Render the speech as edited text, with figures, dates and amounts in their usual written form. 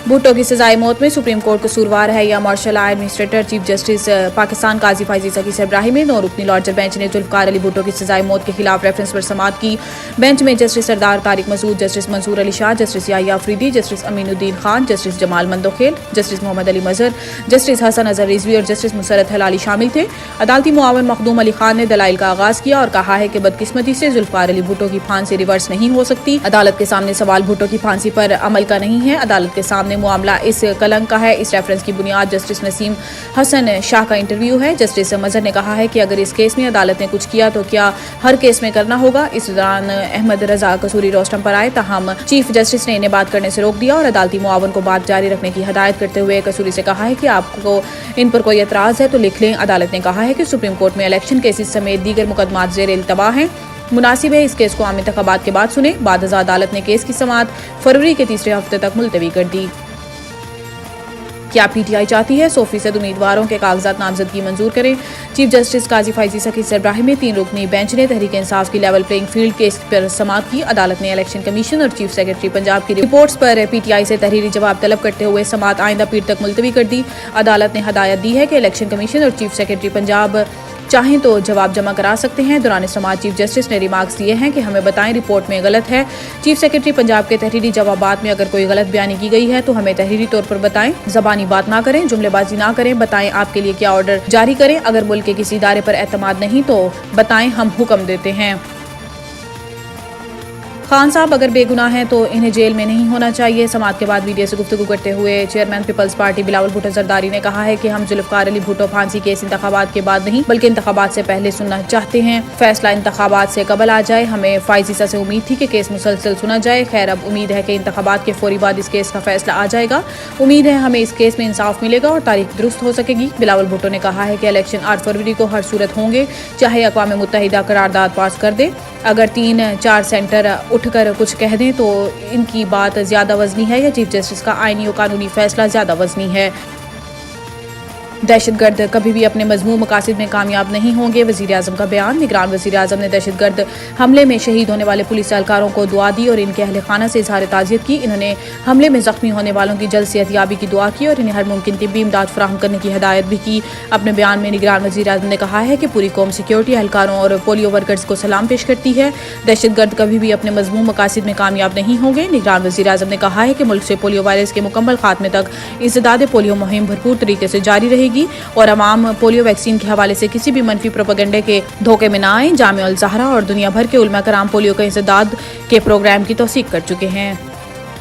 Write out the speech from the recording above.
भुट्टो की सजाए मौत में सुप्रीम कोर्ट कसूरवार है या martial law administrator chief justice Pakistan Qazi Faez सकी इब्राहिमी। 9 रुकनी लॉर्जर बेंच ने जुल्फकार अली भुट्टो की सजाए मौत के खिलाफ रेफरेंस पर समाअत की। बेंच में justice Sardar Tariq Masood, justice Mansoor Ali Shah, justice Yahya Afridi, justice Aminuddin Khan, justice Jamal Mandokhail, justice Mohammad Ali Mazhar, justice Hasan Azhar Rizvi और जस्टिस मुसरत हलाली शामिल थे। अदालती मुआवन मखदूम अली खान ने दलाइल का आगाज किया और कहा है कि बदकिस्मती से जुल्फकार अली भुट्टो की फांसी रिवर्स नहीं हो सकती। अदालत के सामने सवाल भुट्टो की फांसी पर अमल का नहीं है। अदालत के सामने मामला इस कलंक का है। इस रेफरेंस की बुनियाद जस्टिस नसीम हसन शाह का इंटरव्यू है। जस्टिस मजहर ने कहा है कि अगर इस केस में अदालत ने कुछ किया तो क्या हर केस में करना होगा। इस दौरान अहमद रजा कसूरी रोस्टम पर आए, तहम चीफ जस्टिस ने इन्हें बात करने से रोक दिया और अदालती मुआवन को बात जारी रखने की हदायत करते हुए कसूरी से कहा है कि आपको इन पर कोई एतराज है तो लिख लें। अदालत ने कहा है कि सुप्रीम कोर्ट में इलेक्शन केसेस समेत दीगर मुकदमात ज़ेर इल्तवा हैं। मुनासिब है इस केस को आम इंतखाबात के बाद सुने। बाद अदालत ने केस की समाअत फरवरी के तीसरे हफ्ते तक मुलतवी कर दी। क्या पीटीआई चाहती है 100% उम्मीदवारों के कागजात नामजदगी मंजूर करें। चीफ जस्टिस काजी फाइजी सकी इब्राहिम में 3 रुकनी बेंच ने तहरीक इंसाफ की लेवल प्लेइंग फील्ड केस पर समाअत की। अदालत ने इलेक्शन कमीशन और चीफ सेक्रेटरी पंजाब की रिपोर्ट्स पर पीटीआई से तहरीरी जवाब तलब करते हुए समाअत आइंदा पीर तक मुलतवी कर दी। अदालत ने हदायत दी है कि इलेक्शन कमीशन और चीफ सेक्रेटरी पंजाब चाहें तो जवाब जमा करा सकते हैं। दौरान समाअत चीफ जस्टिस ने रिमार्क्स दिए हैं कि हमें बताएं रिपोर्ट में गलत है। चीफ सेक्रेटरी पंजाब के तहरीरी जवाबात में अगर कोई गलत बयानी की गई है तो हमें तहरीरी तौर पर बताएं। जबानी बात ना करें, जुमलेबाजी ना करें, बताएं आपके लिए क्या ऑर्डर जारी करें। अगर मुल्क के किसी इदारे पर एतमाद नहीं तो बताएं, हम हुक्म देते हैं। खान साहब अगर बेगुनाह हैं तो इन्हें जेल में नहीं होना चाहिए। समाअत के बाद मीडिया से गुफ्तगू करते हुए चेयरमैन पीपल्स पार्टी बिलावल भुट्टो जरदारी ने कहा है कि हम जुल्फकार अली भुट्टो फांसी केस इंतखाबात के बाद नहीं बल्कि इंतखाबात से पहले सुनना चाहते हैं। फैसला इंतखाबात से कबल आ जाए। हमें फाइजीसा से उम्मीद थी कि केस मुसलसल सुना जाए। खैर अब उम्मीद है कि इंतखाबात के फौरी बाद इस केस का फैसला आ जाएगा। उम्मीद है हमें इस केस में इंसाफ मिलेगा और तारीख दुरुस्त हो सकेगी। बिलावल भुट्टो ने कहा है कि इलेक्शन 8 फरवरी को हर सूरत होंगे, चाहे अक़वाम मुत्तहिदा करारदाद पास कर दे। अगर 3-4 सेंटर उठकर कुछ कह दें तो इनकी बात ज़्यादा वजनी है या चीफ जस्टिस का आईनी और कानूनी फैसला ज़्यादा वजनी है। दहशतगर्द कभी भी अपने मजमूम मकासद में कामयाब नहीं होंगे, वज़ीर आज़म का बयान। निगरान वज़ीर आज़म ने दहशतगर्द हमले में शहीद होने वाले पुलिस एहलकारों को दुआ दी और इनके अहल खाना से इजहार ताज़ियत की। इन्होंने हमले में ज़ख्मी होने वालों की जल्द सेहतयाबी की दुआ की और इन्हें हर मुमकिन तिब्बी इमदाद फराहम करने की हदायत भी की। अपने बयान में निगरान वज़ीर आज़म ने कहा है कि पूरी कौम सिक्योरिटी एहलकारों और पोलियो वर्कर्स को सलाम पेश करती है। दहशतगर्द कभी भी अपने मजमूम मकासद में कामयाब नहीं होंगे। निगरान वज़ीर आज़म ने कहा है कि मुल्क से पोलियो वायरस के मुकम्मल खात्मे तक इंसदाद पोलियो मुहिम भरपूर तरीके से जारी रहेगी और अवाम पोलियो वैक्सीन के हवाले से किसी भी मनफी प्रोपेगेंडे के धोखे में न आए। जामिया अल ज़हरा और दुनिया भर के उलमा कराम पोलियो के इंसदाद के प्रोग्राम की तौसीक कर चुके हैं।